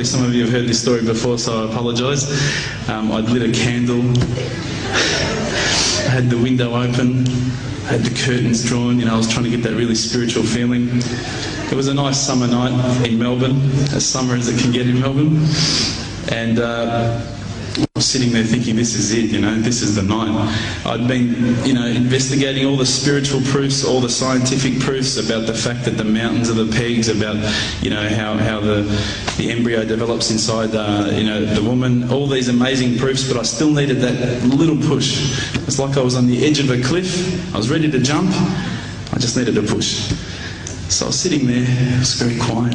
Some of you have heard this story before, so I apologise. I'd lit a candle, I had the window open, I had the curtains drawn, I was trying to get that really spiritual feeling. It was a nice summer night in Melbourne, as summer as it can get in Melbourne, and I was sitting there thinking, this is it, this is the night. I'd been, investigating all the spiritual proofs, all the scientific proofs about the fact that the mountains are the pegs, about, how the embryo develops inside, the woman, all these amazing proofs, but I still needed that little push. It's like I was on the edge of a cliff, I was ready to jump, I just needed a push. So I was sitting there, it was very quiet.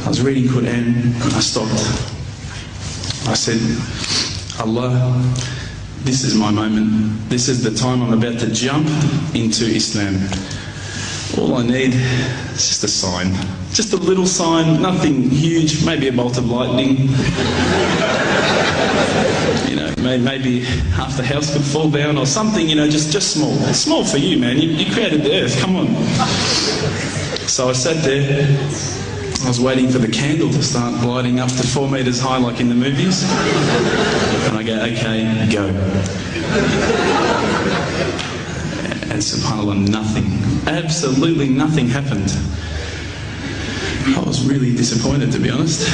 I was reading Quran, and I stopped. I said, Allah, this is my moment. This is the time I'm about to jump into Islam. All I need is just a sign. Just a little sign, nothing huge, maybe a bolt of lightning. Maybe half the house could fall down or something, just small. It's small for you, man. You created the earth, come on. So I sat there. I was waiting for the candle to start gliding up to 4 metres high like in the movies. And I go, okay, go. And subhanAllah, nothing, absolutely nothing happened. I was really disappointed, to be honest.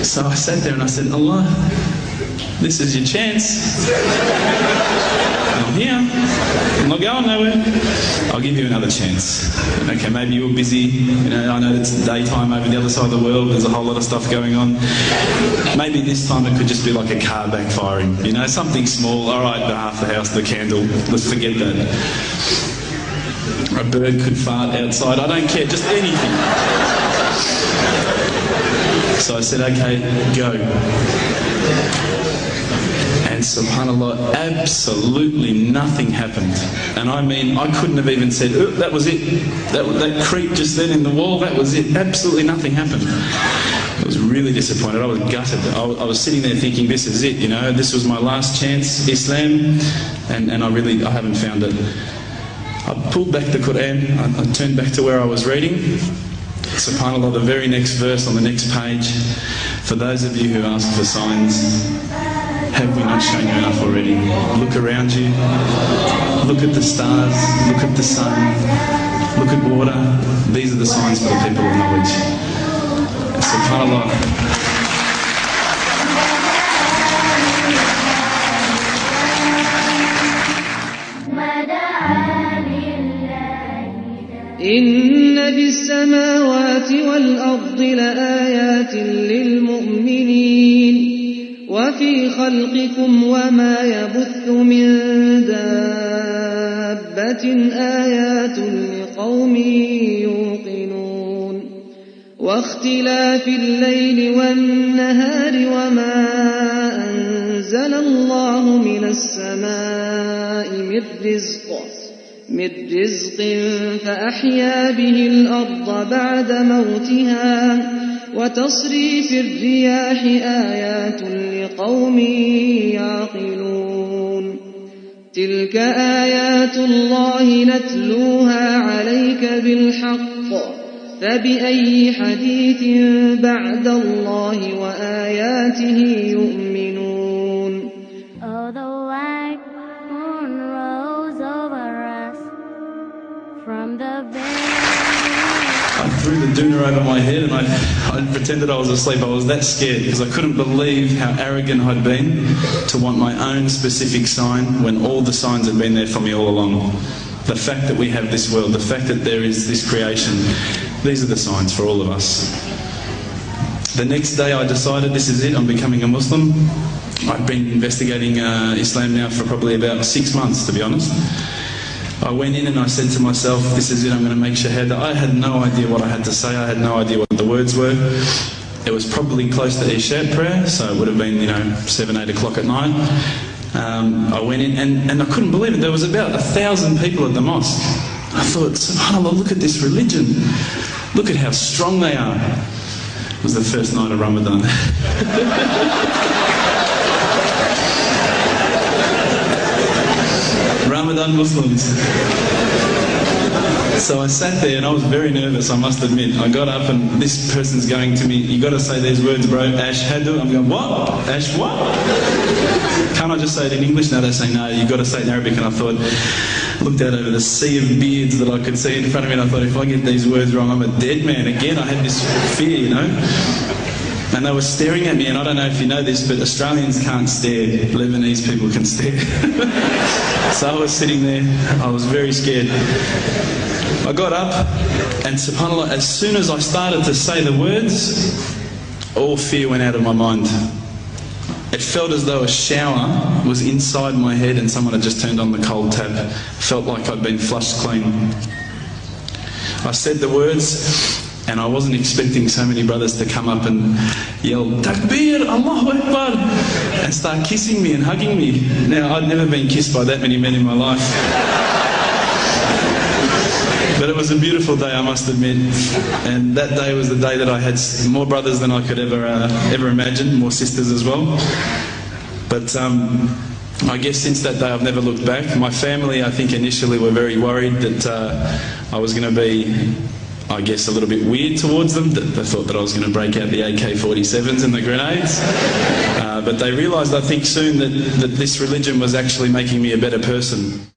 So I sat there and I said, Allah, this is your chance. I'm here. I'm not going nowhere. I'll give you another chance. Okay, maybe you were busy. I know it's daytime over the other side of the world. There's a whole lot of stuff going on. Maybe this time it could just be like a car backfiring. Something small. All right, half the house, the candle. Let's forget that. A bird could fart outside. I don't care. Just anything. So I said, okay, go. And subhanAllah, absolutely nothing happened. And I mean, I couldn't have even said, oh, that was it. That creep just then in the wall, that was it. Absolutely nothing happened. I was really disappointed. I was gutted. I was sitting there thinking, this is it, this was my last chance, Islam, and I haven't found it. I pulled back the Quran, I turned back to where I was reading. SubhanAllah, the very next verse on the next page, for those of you who ask for signs, have we not shown you enough already? Look around you, look at the stars, look at the sun, look at water. These are the signs for the people of knowledge. SubhanAllah. إن في السماوات والأرض لآيات للمؤمنين وفي خلقكم وما يبث من دابة آيات لقوم يوقنون واختلاف الليل والنهار وما أنزل الله من السماء من رزق فأحيا به الأرض بعد موتها وتصريف الرياح آيات لقوم يعقلون تلك آيات الله نتلوها عليك بالحق فبأي حديث بعد الله وآياته يؤمنون. I threw the doona over my head and I pretended I was asleep. I was that scared because I couldn't believe how arrogant I'd been to want my own specific sign when all the signs had been there for me all along. The fact that we have this world, the fact that there is this creation, these are the signs for all of us. The next day I decided this is it, I'm becoming a Muslim. I've been investigating Islam now for probably about 6 months, to be honest. I went in and I said to myself, this is it, I'm going to make shahada. I had no idea what I had to say, I had no idea what the words were. It was probably close to Isha prayer, so it would have been, 7, 8 o'clock at night. I went in and I couldn't believe it, there was about 1,000 people at the mosque. I thought, subhanAllah, look at this religion. Look at how strong they are. It was the first night of Ramadan. Ramadan Muslims. So I sat there and I was very nervous, I must admit. I got up and this person's going to me, you got to say these words, bro, ashhadu. I'm going, what? Ash what? Can't I just say it in English? No, they say, no, you got to say it in Arabic. And I thought, looked out over the sea of beards that I could see in front of me, and I thought, if I get these words wrong, I'm a dead man. Again, I had this fear, you know. And they were staring at me, and I don't know if you know this, but Australians can't stare. Lebanese people can stare. So I was sitting there, I was very scared. I got up, and subhanAllah, as soon as I started to say the words, all fear went out of my mind. It felt as though a shower was inside my head and someone had just turned on the cold tap. Felt like I'd been flushed clean. I said the words, and I wasn't expecting so many brothers to come up and yell, Takbir, Allahu Akbar, and start kissing me and hugging me. Now, I'd never been kissed by that many men in my life. But it was a beautiful day, I must admit. And that day was the day that I had more brothers than I could ever imagine, more sisters as well. But I guess since that day I've never looked back. My family, I think, initially were very worried that I was going to be, I guess, a little bit weird towards them. They thought that I was going to break out the AK-47s and the grenades. But they realised, I think, soon that this religion was actually making me a better person.